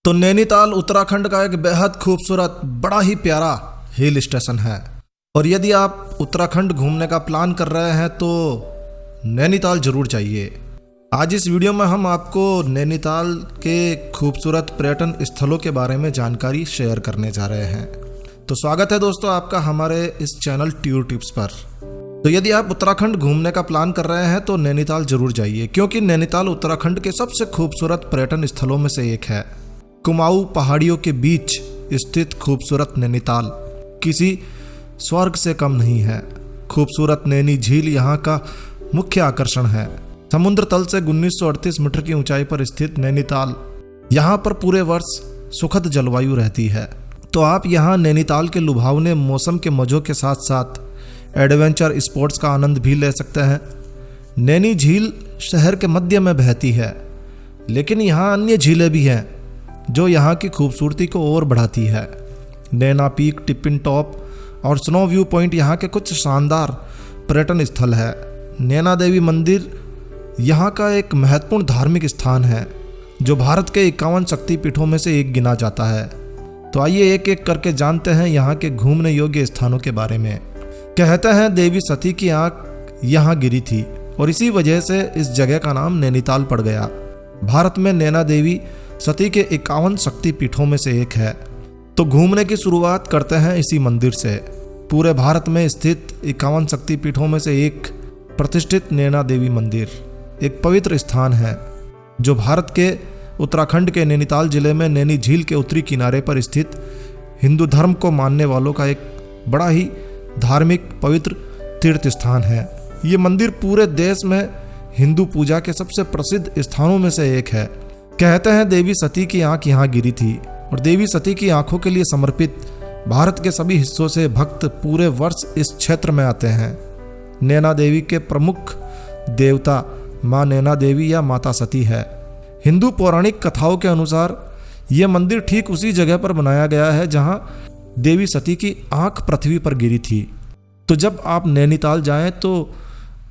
तो नैनीताल उत्तराखंड का एक बेहद खूबसूरत बड़ा ही प्यारा हिल स्टेशन है। और यदि आप उत्तराखंड घूमने का प्लान कर रहे हैं तो नैनीताल जरूर चाहिए। आज इस वीडियो में हम आपको नैनीताल के खूबसूरत पर्यटन स्थलों के बारे में जानकारी शेयर करने जा रहे हैं। तो स्वागत है दोस्तों आपका हमारे इस चैनल टूर टिप्स पर। तो यदि आप उत्तराखंड घूमने का प्लान कर रहे हैं तो नैनीताल जरूर जाइए, क्योंकि नैनीताल उत्तराखंड के सबसे खूबसूरत पर्यटन स्थलों में से एक है। कुमाऊं पहाड़ियों के बीच स्थित खूबसूरत नैनीताल किसी स्वर्ग से कम नहीं है। खूबसूरत नैनी झील यहाँ का मुख्य आकर्षण है। समुद्र तल से 1938 मीटर की ऊंचाई पर स्थित नैनीताल, यहाँ पर पूरे वर्ष सुखद जलवायु रहती है। तो आप यहाँ नैनीताल के लुभावने मौसम के मज़ों के साथ साथ एडवेंचर स्पोर्ट्स का आनंद भी ले सकते हैं। नैनी झील शहर के मध्य में बहती है, लेकिन यहाँ अन्य झीलें भी हैं जो यहाँ की खूबसूरती को और बढ़ाती है। नैना पीक, टिपिन टॉप और स्नो व्यू पॉइंट यहाँ के कुछ शानदार पर्यटन स्थल है। नैना देवी मंदिर यहाँ का एक महत्वपूर्ण धार्मिक स्थान है जो भारत के 51 शक्तिपीठों में से एक गिना जाता है। तो आइए एक एक करके जानते हैं यहाँ के घूमने योग्य स्थानों के बारे में। कहते हैं देवी सती की आंख यहाँ गिरी थी और इसी वजह से इस जगह का नाम नैनीताल पड़ गया। भारत में नैना देवी सती के 51 शक्तिपीठों में से एक है। तो घूमने की शुरुआत करते हैं इसी मंदिर से। पूरे भारत में स्थित 51 शक्तिपीठों में से एक प्रतिष्ठित नैना देवी मंदिर एक पवित्र स्थान है जो भारत के उत्तराखंड के नैनीताल जिले में नैनी झील के उत्तरी किनारे पर स्थित हिंदू धर्म को मानने वालों का एक बड़ा ही धार्मिक पवित्र तीर्थ स्थान है। ये मंदिर पूरे देश में हिंदू पूजा के सबसे प्रसिद्ध स्थानों में से एक है। कहते हैं देवी सती की आंख यहाँ गिरी थी और देवी सती की आंखों के लिए समर्पित भारत के सभी हिस्सों से भक्त पूरे वर्ष इस क्षेत्र में आते हैं। नैना देवी के प्रमुख देवता माँ नैना देवी या माता सती है। हिंदू पौराणिक कथाओं के अनुसार यह मंदिर ठीक उसी जगह पर बनाया गया है जहाँ देवी सती की आंख पृथ्वी पर गिरी थी। तो जब आप नैनीताल जाएं तो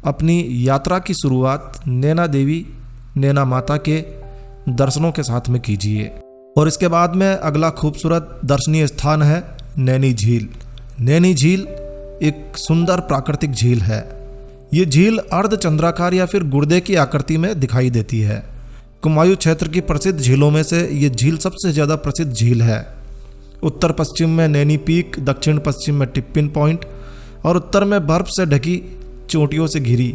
अपनी यात्रा की शुरुआत नैना देवी नैना माता के दर्शनों के साथ में कीजिए। और इसके बाद में अगला खूबसूरत दर्शनीय स्थान है नैनी झील। नैनी झील एक सुंदर प्राकृतिक झील है। ये झील अर्धचंद्राकार या फिर गुर्दे की आकृति में दिखाई देती है। कुमाऊं क्षेत्र की प्रसिद्ध झीलों में से ये झील सबसे ज़्यादा प्रसिद्ध झील है। उत्तर पश्चिम में नैनी पीक, दक्षिण पश्चिम में टिप्पिन पॉइंट और उत्तर में बर्फ से ढकी चोटियों से घिरी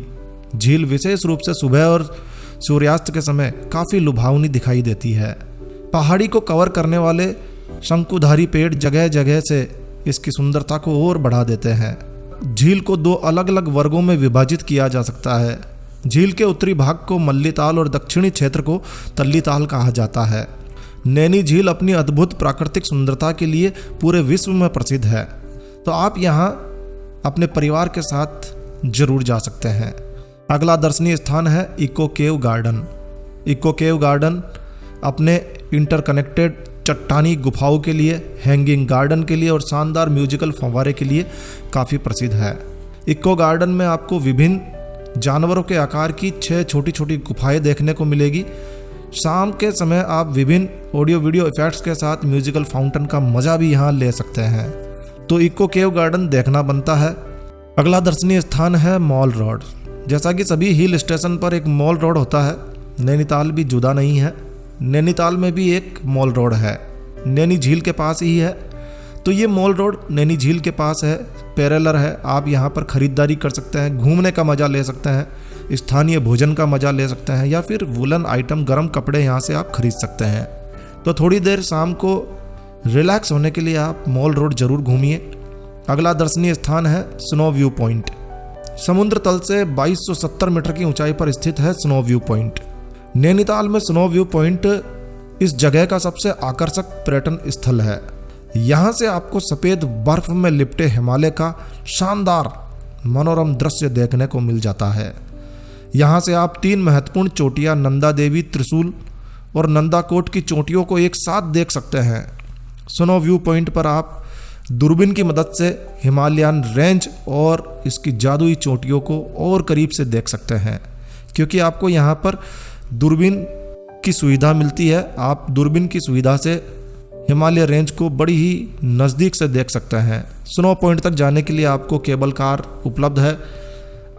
झील विशेष रूप से सुबह और सूर्यास्त के समय काफ़ी लुभावनी दिखाई देती है। पहाड़ी को कवर करने वाले शंकुधारी पेड़ जगह जगह से इसकी सुंदरता को और बढ़ा देते हैं। झील को दो अलग अलग वर्गों में विभाजित किया जा सकता है। झील के उत्तरी भाग को मल्लीताल और दक्षिणी क्षेत्र को तल्लीताल कहा जाता है। नैनी झील अपनी अद्भुत प्राकृतिक सुंदरता के लिए पूरे विश्व में प्रसिद्ध है। तो आप यहाँ अपने परिवार के साथ जरूर जा सकते हैं। अगला दर्शनीय स्थान है Echo Cave Garden. Echo Cave Garden अपने इंटरकनेक्टेड चट्टानी गुफाओं के लिए, हैंगिंग गार्डन के लिए और शानदार म्यूजिकल फव्वारे के लिए काफ़ी प्रसिद्ध है। इको गार्डन में आपको विभिन्न जानवरों के आकार की 6 छोटी छोटी गुफाएं देखने को मिलेगी। शाम के समय आप विभिन्न ऑडियो वीडियो इफेक्ट्स के साथ म्यूजिकल फाउंटेन का मज़ा भी यहाँ ले सकते हैं। तो इको केव गार्डन देखना बनता है। अगला दर्शनीय स्थान है मॉल रोड। जैसा कि सभी हिल स्टेशन पर एक मॉल रोड होता है, नैनीताल भी जुदा नहीं है। नैनीताल में भी एक मॉल रोड है, नैनी झील के पास ही है। तो ये मॉल रोड नैनी झील के पास है, पैरेलर है। आप यहाँ पर ख़रीदारी कर सकते हैं, घूमने का मज़ा ले सकते हैं, स्थानीय भोजन का मज़ा ले सकते हैं या फिर वुलन आइटम, गर्म कपड़े यहाँ से आप खरीद सकते हैं। तो थोड़ी देर शाम को रिलैक्स होने के लिए आप मॉल रोड ज़रूर घूमिए। अगला दर्शनीय स्थान है स्नो व्यू पॉइंट। समुद्र तल से 2270 मीटर की ऊंचाई पर स्थित है स्नो व्यू पॉइंट। नैनीताल में स्नो व्यू पॉइंट इस जगह का सबसे आकर्षक पर्यटन स्थल है। यहाँ से आपको सफ़ेद बर्फ में लिपटे हिमालय का शानदार मनोरम दृश्य देखने को मिल जाता है। यहाँ से आप 3 महत्वपूर्ण चोटियाँ नंदा देवी, त्रिशूल और नंदाकोट की चोटियों को एक साथ देख सकते हैं। स्नो व्यू पॉइंट पर आप दूरबीन की मदद से हिमालयन रेंज और इसकी जादुई चोटियों को और करीब से देख सकते हैं, क्योंकि आपको यहाँ पर दूरबीन की सुविधा मिलती है। आप दूरबीन की सुविधा से हिमालय रेंज को बड़ी ही नज़दीक से देख सकते हैं। स्नो पॉइंट तक जाने के लिए आपको केबल कार उपलब्ध है।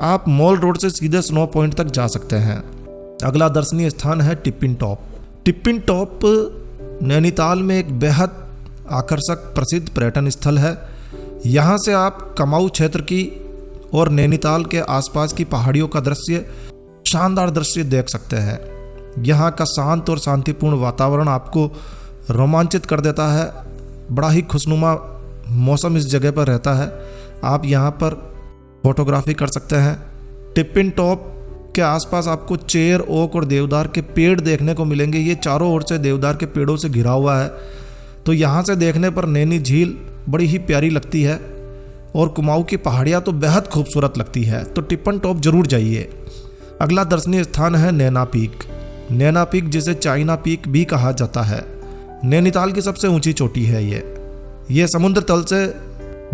आप मॉल रोड से सीधे स्नो पॉइंट तक जा सकते हैं। अगला दर्शनीय स्थान है टिप्पिन टॉप। टिप्पिन टॉप नैनीताल में एक बेहद आकर्षक प्रसिद्ध पर्यटन स्थल है। यहाँ से आप कमाऊ क्षेत्र की और नैनीताल के आसपास की पहाड़ियों का शानदार दृश्य देख सकते हैं। यहाँ का शांत और शांतिपूर्ण वातावरण आपको रोमांचित कर देता है। बड़ा ही खुशनुमा मौसम इस जगह पर रहता है। आप यहाँ पर फोटोग्राफी कर सकते हैं। टिप्पिन टॉप के आसपास आपको चेर, ओक और देवदार के पेड़ देखने को मिलेंगे। ये चारों ओर से देवदार के पेड़ों से घिरा हुआ है। तो यहाँ से देखने पर नैनी झील बड़ी ही प्यारी लगती है और कुमाऊं की पहाड़ियाँ तो बेहद खूबसूरत लगती है। तो टिप्पिन टॉप जरूर जाइए। अगला दर्शनीय स्थान है नैना पीक। नैना पीक जिसे चाइना पीक भी कहा जाता है, नैनीताल की सबसे ऊंची चोटी है। ये समुद्र तल से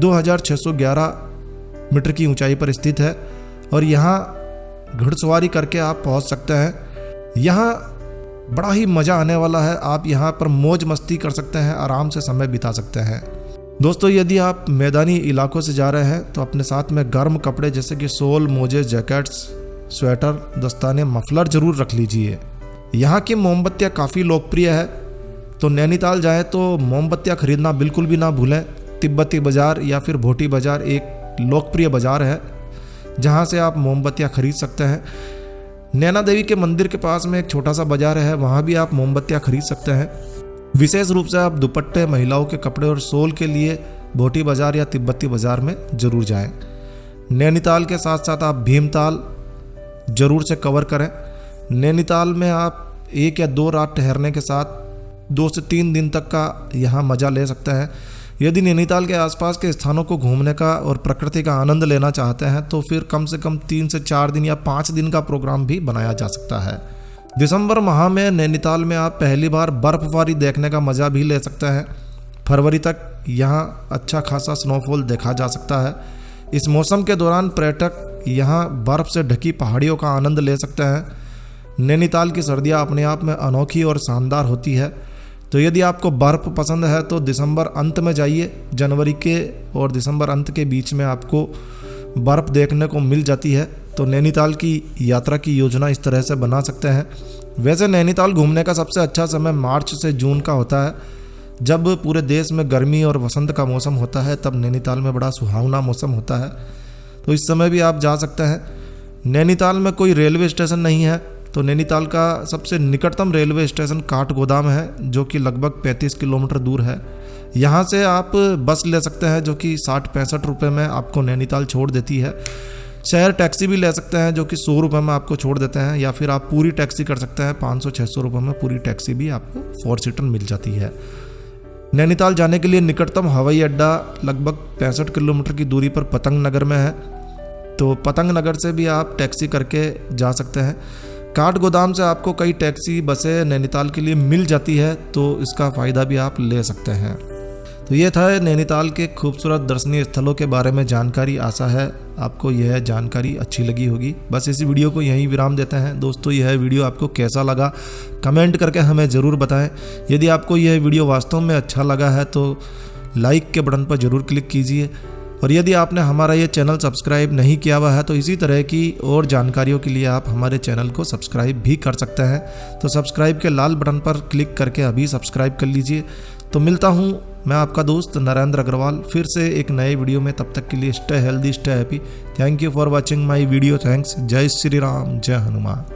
2611 मीटर की ऊंचाई पर स्थित है और यहाँ घुड़सवारी करके आप पहुँच सकते हैं। यहाँ बड़ा ही मज़ा आने वाला है। आप यहाँ पर मौज मस्ती कर सकते हैं, आराम से समय बिता सकते हैं। दोस्तों, यदि आप मैदानी इलाकों से जा रहे हैं तो अपने साथ में गर्म कपड़े जैसे कि शॉल, मोजे, जैकेट्स, स्वेटर, दस्ताने, मफलर जरूर रख लीजिए। यहाँ की मोमबत्तियाँ काफ़ी लोकप्रिय है, तो नैनीताल जाएं तो मोमबत्तियाँ खरीदना बिल्कुल भी ना भूलें। तिब्बती बाज़ार या फिर भोटी बाज़ार एक लोकप्रिय बाज़ार है जहाँ से आप मोमबत्तियाँ खरीद सकते हैं। नैना देवी के मंदिर के पास में एक छोटा सा बाज़ार है, वहाँ भी आप मोमबत्तियाँ खरीद सकते हैं। विशेष रूप से आप दुपट्टे, महिलाओं के कपड़े और शॉल के लिए भोटी बाज़ार या तिब्बती बाज़ार में ज़रूर जाएं। नैनीताल के साथ साथ आप भीमताल ज़रूर से कवर करें। नैनीताल में आप 1 या 2 रात ठहरने के साथ 2 से 3 दिन तक का यहाँ मज़ा ले सकते हैं। यदि नैनीताल के आसपास के स्थानों को घूमने का और प्रकृति का आनंद लेना चाहते हैं तो फिर कम से कम 3 से 4 दिन या 5 दिन का प्रोग्राम भी बनाया जा सकता है। दिसंबर माह में नैनीताल में आप पहली बार बर्फबारी देखने का मज़ा भी ले सकते हैं। फरवरी तक यहाँ अच्छा खासा स्नोफॉल देखा जा सकता है। इस मौसम के दौरान पर्यटक यहाँ बर्फ़ से ढकी पहाड़ियों का आनंद ले सकते हैं। नैनीताल की सर्दियाँ अपने आप में अनोखी और शानदार होती है। तो यदि आपको बर्फ़ पसंद है तो दिसंबर अंत में जाइए। जनवरी के और दिसंबर अंत के बीच में आपको बर्फ़ देखने को मिल जाती है। तो नैनीताल की यात्रा की योजना इस तरह से बना सकते हैं। वैसे नैनीताल घूमने का सबसे अच्छा समय मार्च से जून का होता है, जब पूरे देश में गर्मी और वसंत का मौसम होता है। तब नैनीताल में बड़ा सुहावना मौसम होता है, तो इस समय भी आप जा सकते हैं। नैनीताल में कोई रेलवे स्टेशन नहीं है, तो नैनीताल का सबसे निकटतम रेलवे स्टेशन काठगोदाम है, जो कि लगभग 35 किलोमीटर दूर है। यहाँ से आप बस ले सकते हैं जो कि 60-65 रुपये में आपको नैनीताल छोड़ देती है। शहर टैक्सी भी ले सकते हैं जो कि 100 रुपये में आपको छोड़ देते हैं, या फिर आप पूरी टैक्सी कर सकते हैं। 500-600 रुपये में पूरी टैक्सी भी आपको 4 सीटर मिल जाती है। नैनीताल जाने के लिए निकटतम हवाई अड्डा लगभग 65 किलोमीटर की दूरी पर पतंग नगर में है, तो पतंग नगर से भी आप टैक्सी करके जा सकते हैं। काठगोदाम से आपको कई टैक्सी बसें नैनीताल के लिए मिल जाती है, तो इसका फ़ायदा भी आप ले सकते हैं। तो ये था नैनीताल के खूबसूरत दर्शनीय स्थलों के बारे में जानकारी। आशा है आपको यह जानकारी अच्छी लगी होगी। बस इसी वीडियो को यहीं विराम देते हैं। दोस्तों, यह वीडियो आपको कैसा लगा कमेंट करके हमें ज़रूर बताएं। यदि आपको यह वीडियो वास्तव में अच्छा लगा है तो लाइक के बटन पर ज़रूर क्लिक कीजिए, और यदि आपने हमारा ये चैनल सब्सक्राइब नहीं किया हुआ है तो इसी तरह की और जानकारियों के लिए आप हमारे चैनल को सब्सक्राइब भी कर सकते हैं। तो सब्सक्राइब के लाल बटन पर क्लिक करके अभी सब्सक्राइब कर लीजिए। तो मिलता हूँ मैं आपका दोस्त नरेंद्र अग्रवाल फिर से एक नए वीडियो में। तब तक के लिए stay healthy, stay happy. Thank you for watching my video. Thanks. जय श्री राम, जय हनुमान।